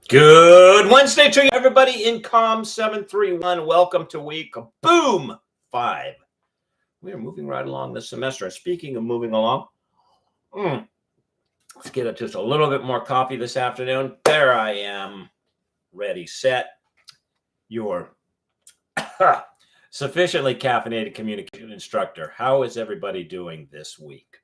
Good Wednesday to you, everybody. Incom 731. Welcome to week boom 5. We are moving right along this semester. Speaking of moving along, let's get just a little bit more coffee this afternoon. There I am, ready, set. Your sufficiently caffeinated communication instructor. How is everybody doing this week?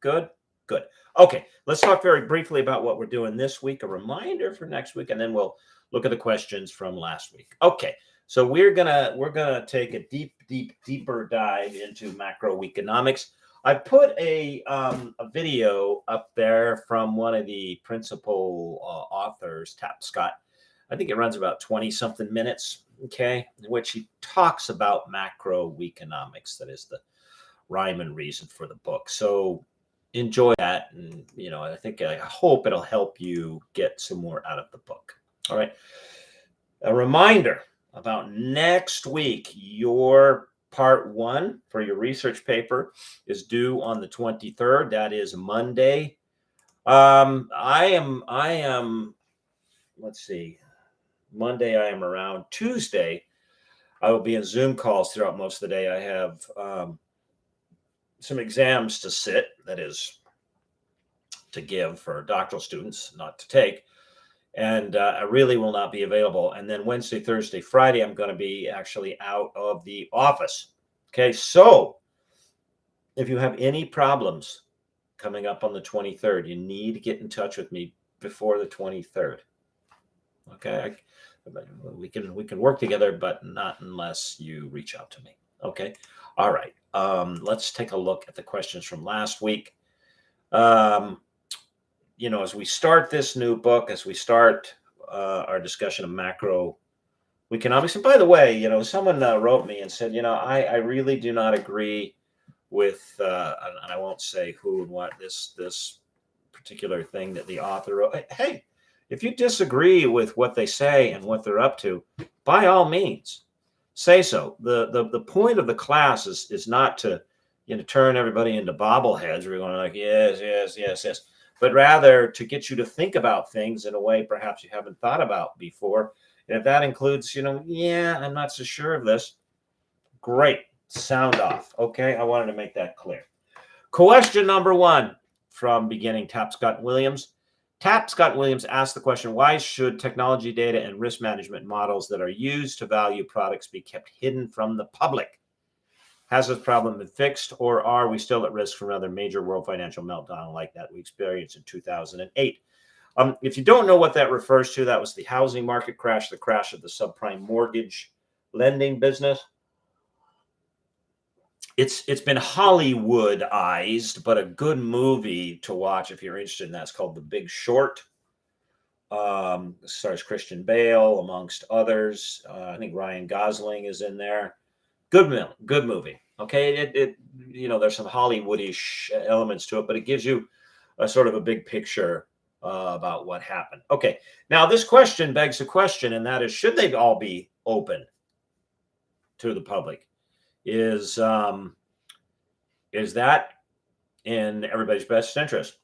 Good? Good. Okay, let's talk very briefly about what we're doing this week, a reminder for next week, and then we'll look at the questions from last week. Okay, so we're gonna take a deeper dive into macroeconomics. I put a video up there from one of the principal authors, Tapscott. I think it runs about 20 something minutes, okay, in which he talks about macroeconomics. That is the rhyme and reason for the book. So enjoy that. And, I hope it'll help you get some more out of the book. All right. A reminder about next week, your part 1 for your research paper is due on the 23rd. That is Monday. I am, let's see, Monday I am around. Tuesday, I will be in Zoom calls throughout most of the day. I have some exams to sit, that is to give for doctoral students, not to take. And I really will not be available. And then Wednesday, Thursday, Friday, I'm going to be actually out of the office. Okay, so if you have any problems coming up on the 23rd, you need to get in touch with me before the 23rd. Okay, we can work together, but not unless you reach out to me. Okay, all right. Let's take a look at the questions from last week. As we start this new book, as we start our discussion of macroeconomics, and by the way, someone wrote me and said, I really do not agree with, and I won't say who and what, this particular thing that the author wrote. Hey, if you disagree with what they say and what they're up to, by all means, say so. The point of the class is not to turn everybody into bobbleheads. We're going like yes, but rather to get you to think about things in a way perhaps you haven't thought about before. And if that includes, I'm not so sure of this, great, sound off. Okay, I wanted to make that clear. Question number 1 from beginning Tapscott Williams. Tapscott Williams asked the question, why should technology data and risk management models that are used to value products be kept hidden from the public? Has this problem been fixed, or are we still at risk for another major world financial meltdown like that we experienced in 2008? If you don't know what that refers to, that was the housing market crash, the crash of the subprime mortgage lending business. It's been Hollywoodized, but a good movie to watch if you're interested in that's called The Big Short. Stars Christian Bale amongst others. I think Ryan Gosling is in there. Good movie. Okay, there's some Hollywoodish elements to it, but it gives you a sort of a big picture about what happened. Okay, now this question begs a question, and that is, should they all be open to the public? Is that in everybody's best interest?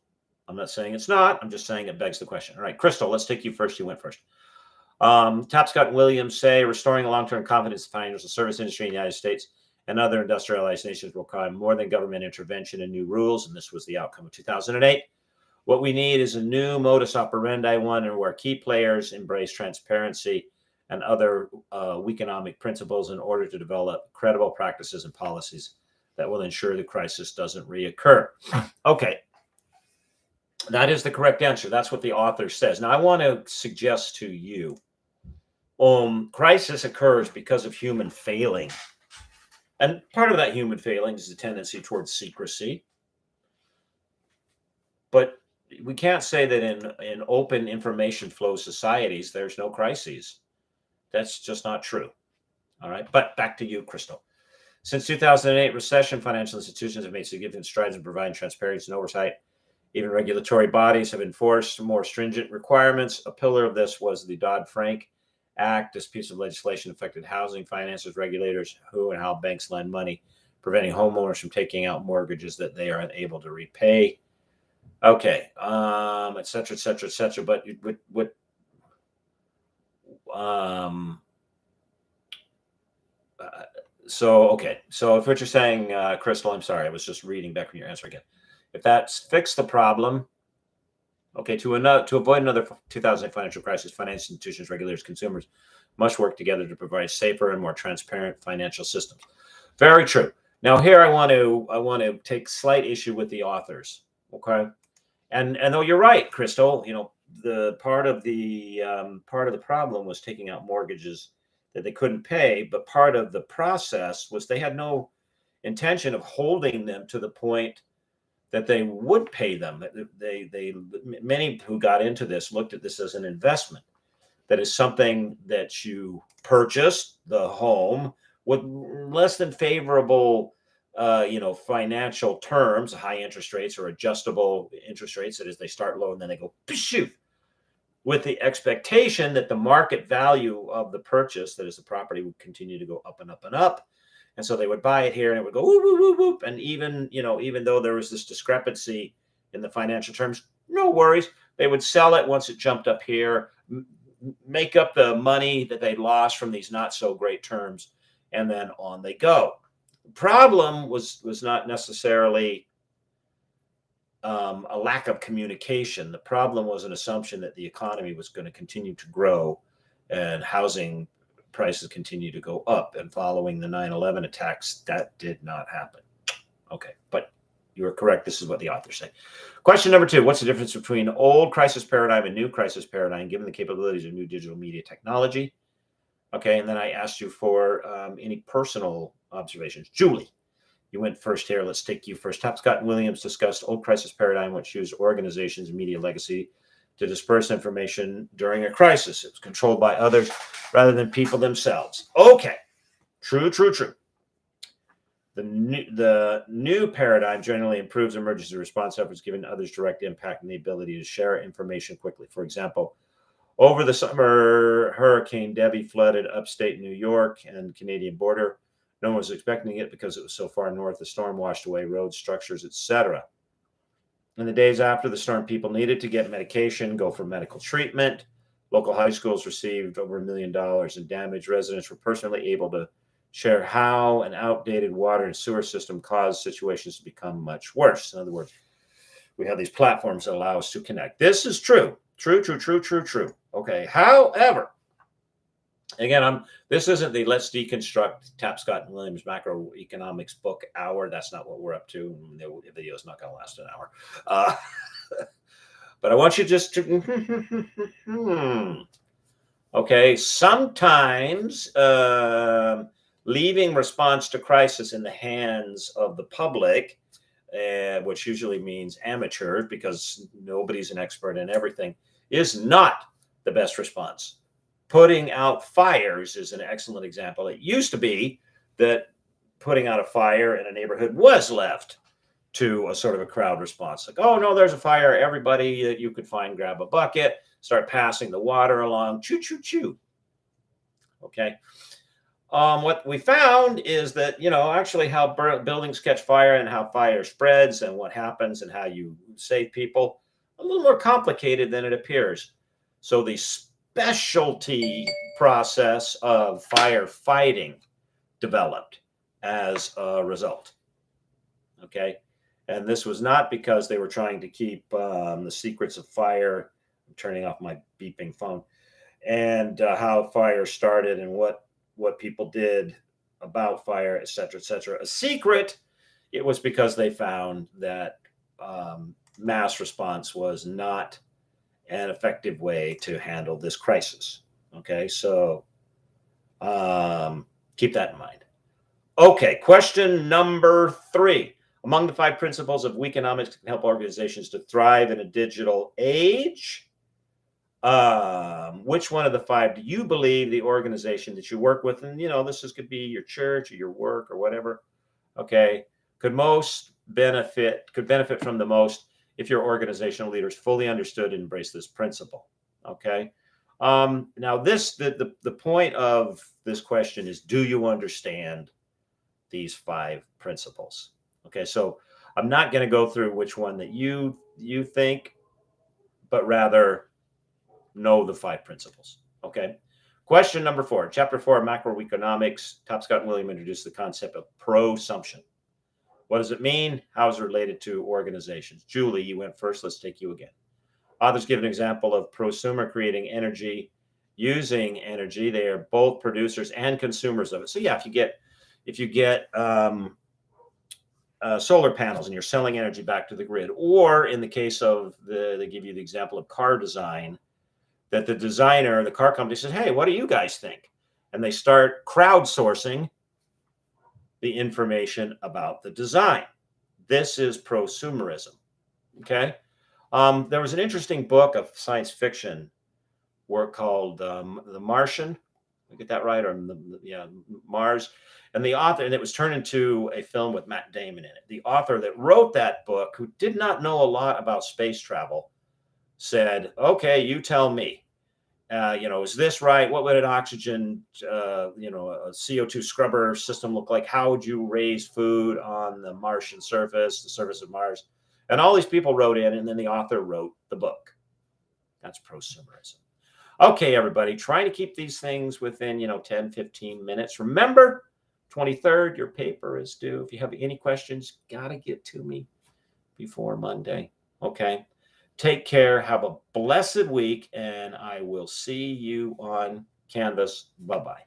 I'm not saying it's not. I'm just saying it begs the question. All right, Crystal, let's take you first. You went first. Tapscott and Williams say restoring long-term confidence in the financial service industry in the United States and other industrialized nations will require more than government intervention and new rules, and this was the outcome of 2008. What we need is a new modus operandi, one where key players embrace transparency and other economic principles in order to develop credible practices and policies that will ensure the crisis doesn't reoccur. Okay. That is the correct answer. That's what the author says. Now, I want to suggest to you, crisis occurs because of human failing. And part of that human failing is the tendency towards secrecy. But we can't say that in open information flow societies, there's no crises. That's just not true. All right. But back to you, Crystal. Since 2008 recession, financial institutions have made significant strides in providing transparency and oversight. Even regulatory bodies have enforced more stringent requirements. A pillar of this was the Dodd-Frank Act. This piece of legislation affected housing financiers, regulators, who and how banks lend money, preventing homeowners from taking out mortgages that they are unable to repay. Okay, et cetera, et cetera, et cetera. But Um, okay. So if what you're saying, Crystal, I'm sorry, I was just reading back from your answer again. If that's fixed the problem, okay, to avoid another 2008 financial crisis, financial institutions, regulators, consumers must work together to provide safer and more transparent financial systems. Very true. Now here I want to take slight issue with the authors. Okay, and though you're right, Crystal, the part of the problem was taking out mortgages that they couldn't pay, but part of the process was they had no intention of holding them to the point that they would pay them. They many who got into this looked at this as an investment. That is something that you purchased the home with less than favorable, financial terms, high interest rates or adjustable interest rates. That is, they start low and then they go shoot, with the expectation that the market value of the purchase, that is, the property, would continue to go up and up and up. And so they would buy it here and it would go whoop, whoop, whoop, whoop. And even though there was this discrepancy in the financial terms, no worries. They would sell it once it jumped up here, make up the money that they lost from these not so great terms, and then on they go. The problem was not necessarily a lack of communication. The problem was an assumption that the economy was going to continue to grow and housing prices continue to go up. And following the 9/11 attacks, that did not happen. Okay, but you are correct. This is what the authors say. Question number 2, what's the difference between old crisis paradigm and new crisis paradigm, given the capabilities of new digital media technology? Okay, and then I asked you for any personal observations. Julie, you went first here. Let's take you first. Tapscott and Williams discussed old crisis paradigm, which used organizations and media legacy to disperse information during a crisis. It was controlled by others rather than people themselves. Okay, true. The new paradigm generally improves emergency response efforts, giving others direct impact and the ability to share information quickly. For example, over the summer, Hurricane Debby flooded upstate New York and Canadian border. No one was expecting it because it was so far north. The storm washed away roads, structures, etc. In the days after the storm, people needed to get medication, go for medical treatment. Local high schools received over $1 million in damage. Residents were personally able to share how an outdated water and sewer system caused situations to become much worse. In other words, we have these platforms that allow us to connect. This is true. True. Okay. However, again, this isn't the Let's Deconstruct Tapscott and Williams Macroeconomics book hour. That's not what we're up to. The video is not going to last an hour. But I want you just to okay. Sometimes leaving response to crisis in the hands of the public, which usually means amateurs, because nobody's an expert in everything, is not the best response. Putting out fires is an excellent example. It used to be that putting out a fire in a neighborhood was left to a sort of a crowd response. Like, oh, no, there's a fire. Everybody that you could find, grab a bucket, start passing the water along. Choo, choo, choo. Okay. What we found is that, actually how buildings catch fire and how fire spreads and what happens and how you save people, a little more complicated than it appears. So the specialty process of firefighting developed as a result. Okay. And this was not because they were trying to keep the secrets of fire. I'm turning off my beeping phone. And how fire started and what people did about fire, et cetera, a secret. It was because they found that mass response was not an effective way to handle this crisis. Okay, so keep that in mind. Okay, question number 3. Among the 5 principles of Weakonomics that can help organizations to thrive in a digital age, which one of the 5 do you believe the organization that you work with, and could be your church or your work or whatever, okay, could benefit from the most if your organizational leaders fully understood and embraced this principle? Okay. Now the point of this question is, do you understand these 5 principles? Okay, so I'm not going to go through which one that you think, but rather know the 5 principles. Okay. Question number 4, chapter 4 of macroeconomics. Topscott and William introduced the concept of prosumption. What does it mean? How is it related to organizations? Julie, you went first. Let's take you again. Authors give an example of prosumer creating energy, using energy. They are both producers and consumers of it. So yeah, if you get solar panels and you're selling energy back to the grid, or in the case of they give you the example of car design, that the designer, the car company says, hey, what do you guys think? And they start crowdsourcing the information about the design. This is prosumerism. Okay. There was an interesting book of science fiction work called The Martian. Did I get that right? Or Mars. And the author, and it was turned into a film with Matt Damon in it. The author that wrote that book, who did not know a lot about space travel, said, okay, you tell me. Is this right? What would an oxygen, a CO2 scrubber system look like? How would you raise food on the Martian surface, the surface of Mars? And all these people wrote in, and then the author wrote the book. That's prosumerism. Okay, everybody, trying to keep these things within, 10, 15 minutes. Remember, 23rd, your paper is due. If you have any questions, got to get to me before Monday. Okay. Take care. Have a blessed week, and I will see you on Canvas. Bye-bye.